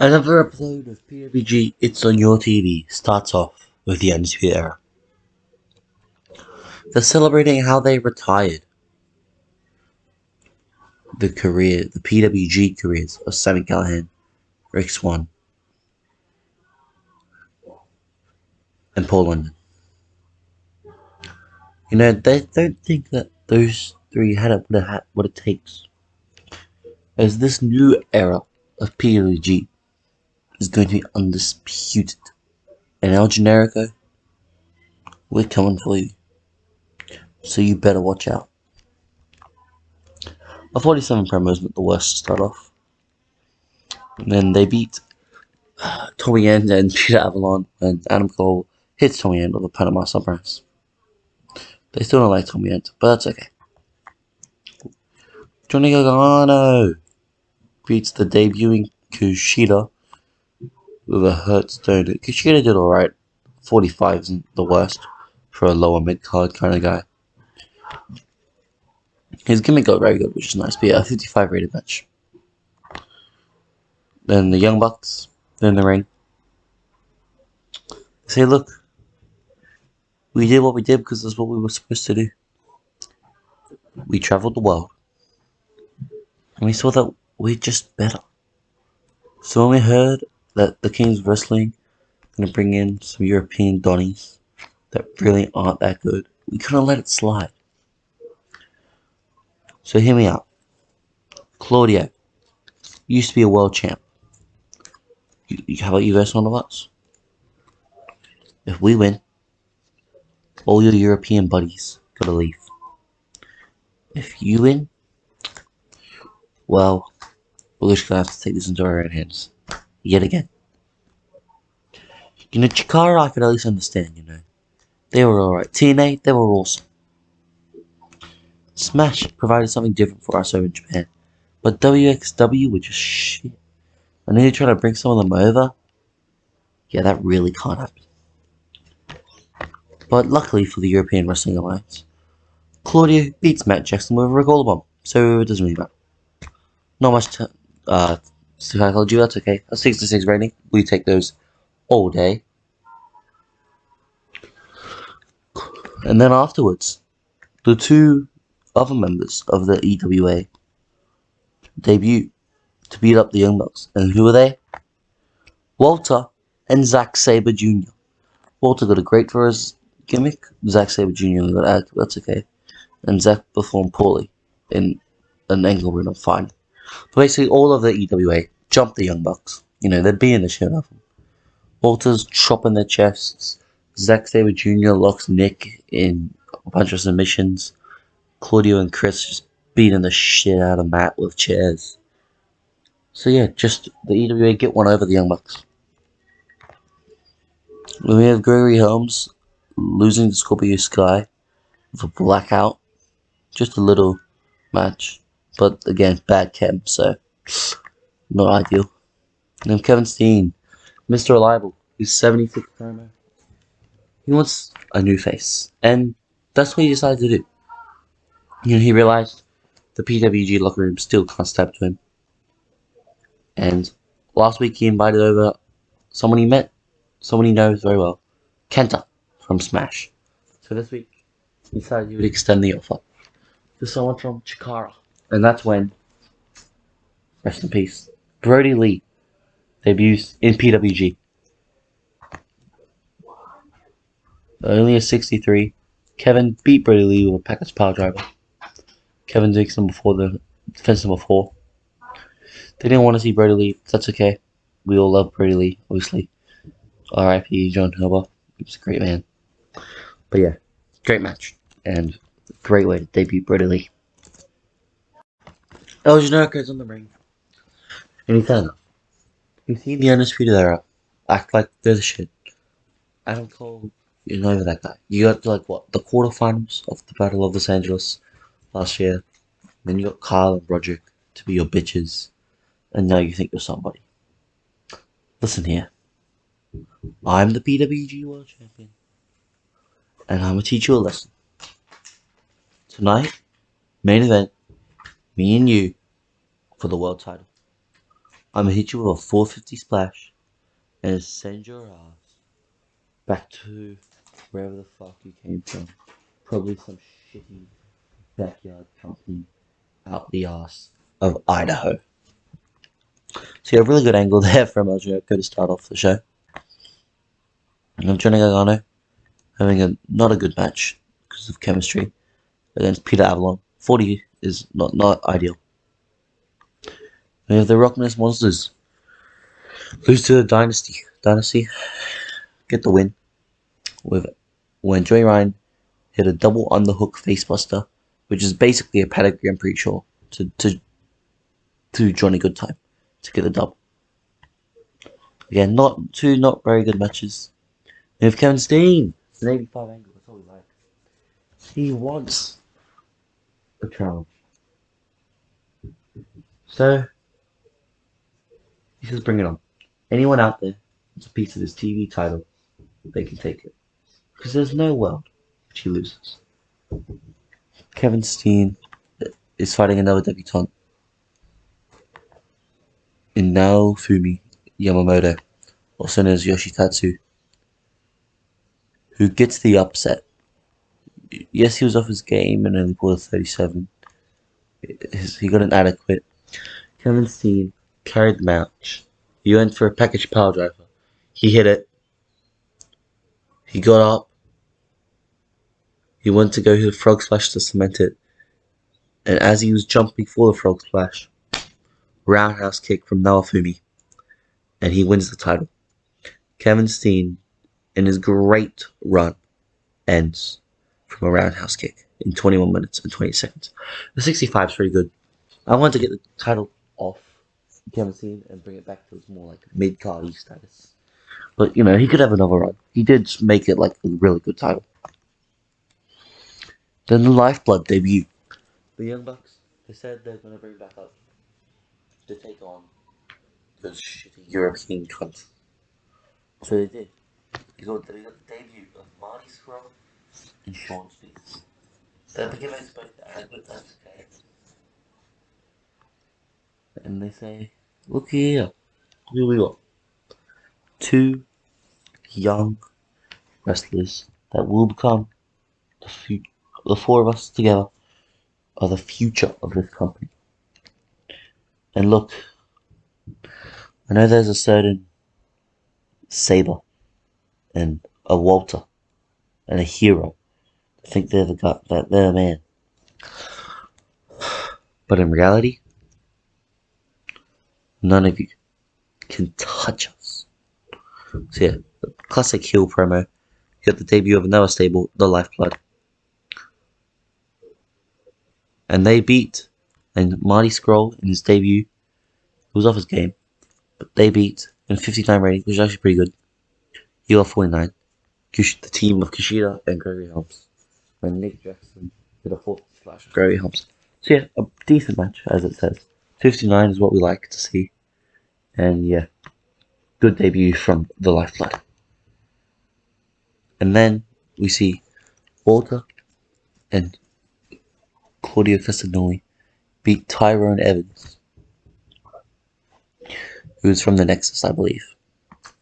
Another episode of PWG It's on Your TV starts off with the Undisputed Era. They're celebrating how they retired the PWG careers of Sami Callihan, Rick Swan, and Paul London. You know, they don't think that those three had what it takes. As this new era of PWG is going to be undisputed. And El Generico, we're coming for you. So you better watch out. A 47 promos meant the worst to start off. And then they beat Tommy End and Peter Avalon, and Adam Cole hits Tommy End with a Panama Sunrise. They still don't like Tommy End, but that's okay. Johnny Gargano beats the debuting Kushida with a hurt stone. Kushida did alright. 45 isn't the worst for a lower mid card kind of guy. His gimmick got very good, which is nice, but yeah, a 55 rated match. Then the Young Bucks, they're in the ring. They say, look, we did what we did because that's what we were supposed to do. We traveled the world. And we saw that we're just better. So when we heard that the King's Wrestling going to bring in some European Donnies that really aren't that good, we couldn't let it slide. So hear me out. Claudio used to be a world champ. How about you guys one of us? If we win, all your European buddies gotta leave. If you win, well, we're just gonna have to take this into our own hands. Yet again. You know, Chikara I could at least understand, you know. They were alright. TNA, they were awesome. Smash provided something different for us over in Japan. But WXW were just shit. And then you're trying to bring some of them over? Yeah, that really can't happen. But luckily for the European Wrestling Alliance, Claudio beats Matt Jackson with a Rigola Bomb, so it doesn't really matter. Not much psychology, that's okay. A 6-6 rating, we take those all day. And then afterwards, the two other members of the EWA debut to beat up the Young Bucks. And who are they? Walter and Zack Sabre Jr. Walter got a great for his gimmick. Zack Sabre Jr. got out, that's okay. And Zack performed poorly in an angle run, fine. But basically, all of the EWA jumped the Young Bucks. You know, they're beating the shit out of them. Walter's chopping their chests. Zack Sabre Jr. locks Nick in a bunch of submissions. Claudio and Chris just beating the shit out of Matt with chairs. So yeah, just the EWA get one over the Young Bucks. Then we have Gregory Helms losing to Scorpio Sky with a blackout. Just a little match. But again, bad chem, so not ideal. And then Kevin Steen, Mr. Reliable, he's 76 promo. He wants a new face. And that's what he decided to do. You know, he realized the PWG locker room still can't step to him. And last week he invited over someone he met, someone he knows very well, Kenta from Smash. So this week he decided he would extend the offer to someone from Chikara. And that's when, rest in peace, Brody Lee debuts in PWG. Only a 63. Kevin beat Brody Lee with a package power driver. Kevin takes him before the defense number 4. They didn't want to see Brody Lee. That's okay. We all love Brody Lee, obviously. R.I.P. John Hilber. He was a great man. But yeah, great match. And great way to debut Brody Lee. El Generico's on the ring. And he's had enough. You've seen the Undisputed Era act like they're the shit. Adam Cole, you're not even that guy. You got like what? The quarterfinals of the Battle of Los Angeles last year. Then you got Kyle and Broderick to be your bitches. And now you think you're somebody. Listen here. I'm the PWG World Champion. And I'm gonna teach you a lesson. Tonight, main event, me and you for the world title. I'm gonna hit you with a 450 splash and send your ass back to wherever the fuck you came from. Probably some shitty backyard company out the ass of Idaho. So you have a really good angle there from El Jericho to start off the show. And Johnny Gargano having not a good match because of chemistry against Peter Avalon. 40 is not ideal. We have the Rockness Monsters lose to the Dynasty. Dynasty get the win with when Joey Ryan hit a double underhook facebuster, which is basically a pedigree, I'm pretty sure, to Johnny Goodtime to get the dub. Again, not very good matches. We have Kevin Steen. It's an 85 angle. That's all we like. He wants a challenge. So he says, "Bring it on. Anyone out there wants a piece of this TV title, they can take it. Because there's no world which he loses." Kevin Steen is fighting another debutant in Naofumi Yamamoto, also known as Yoshitatsu, who gets the upset. Yes, he was off his game and only pulled a 37. He got an adequate. Kevin Steen carried the match. He went for a package power driver. He hit it. He got up. He went to go hit a frog splash to cement it. And as he was jumping for the frog splash, roundhouse kick from Naofumi, and he wins the title. Kevin Steen, in his great run, ends from a roundhouse kick in 21 minutes and 20 seconds. The 65 is pretty good. I want to get the title off Kevin Steen and bring it back to its more like mid-cardy status. But, you know, he could have another run. He did make it like a really good title. Then the Lifeblood debut. The Young Bucks, they said they're going to bring back up to take on those shitty European cunts. So they did. They got the debut of Marty Scurll and Sean Spears. They're beginning to expect adequate time to okay. And they say, look here we got. Two young wrestlers that will become the future. The four of us together are the future of this company. And look, I know there's a certain Saber and a Walter and a Hero. I think they're the guy, that they're the man. But in reality, none of you can touch us. So yeah, the classic heel promo. You got the debut of another stable, the Lifeblood. And they beat, and Marty Scurll in his debut, he was off his game, but they beat in 59 rating, which is actually pretty good. He got 49. The team of Kushida and Gregory Helms. And Nick Jackson did a 40 slash of Gregory Helms. So yeah, a decent match, as it says. 59 is what we like to see. And yeah, good debut from the Lifeblood. And then we see Walter and Claudio Castagnoli beat Tyrone Evans, who was from the Nexus, I believe,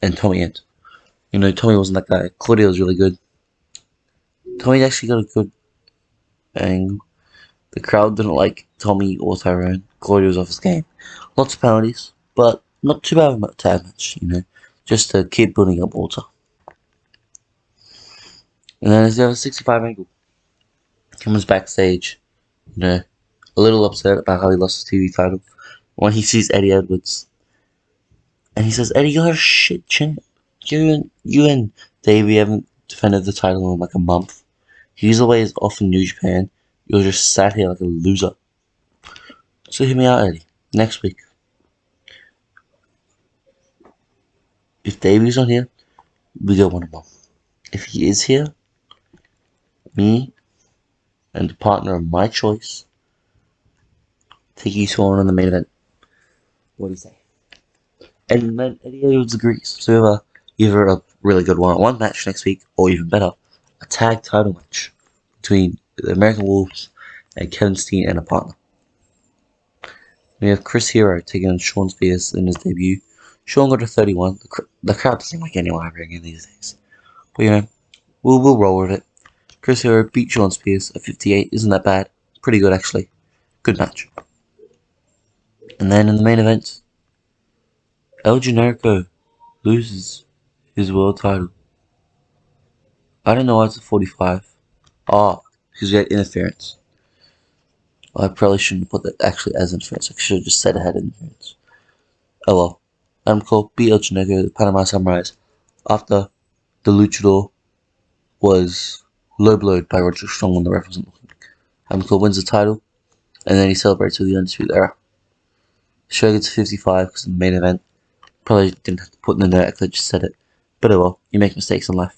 and Tommy Ant. You know, Tommy wasn't that guy. Claudio was really good. Tommy actually got a good angle. The crowd didn't like Tommy or Tyrone. Claudio was off his game. Lots of penalties, but not too bad of a tag match, you know, just to keep building up Walter. And then there's the other 65 angle. Comes backstage, you know, a little upset about how he lost his TV title when he sees Eddie Edwards. And he says, Eddie, you're a shit champ. You and Davey haven't defended the title in like a month. He's always off in New Japan. You're just sat here like a loser. So hear me out, Eddie. Next week. If Davey's not here, we go 1-1. If he is here, me and the partner of my choice take you two on the main event. What do you say? And then Eddie Edwards agrees. So we have either a really good one-on-one match next week, or even better, a tag title match between the American Wolves and Kevin Steen and a partner. We have Chris Hero taking on Sean Spears in his debut. Sean got a 31. The crowd doesn't like anyone having these days. But you know, we'll roll with it. Chris Hero beat Sean Spears at 58. Isn't that bad? Pretty good actually. Good match. And then in the main event, El Generico loses his world title. I don't know why it's a 45. Because we had interference. I probably shouldn't put that actually as interference. I should have just said it had interference. Oh well. Adam Cole beat El Generico, the Panama Samurais, after the luchador was low blowed by Roger Strong when the ref wasn't looking. Adam Cole wins the title, and then he celebrates with the Undisputed Era. The show gets 55 because of the main event. Probably didn't have to put in the note, I could have just said it. But oh well, you make mistakes in life.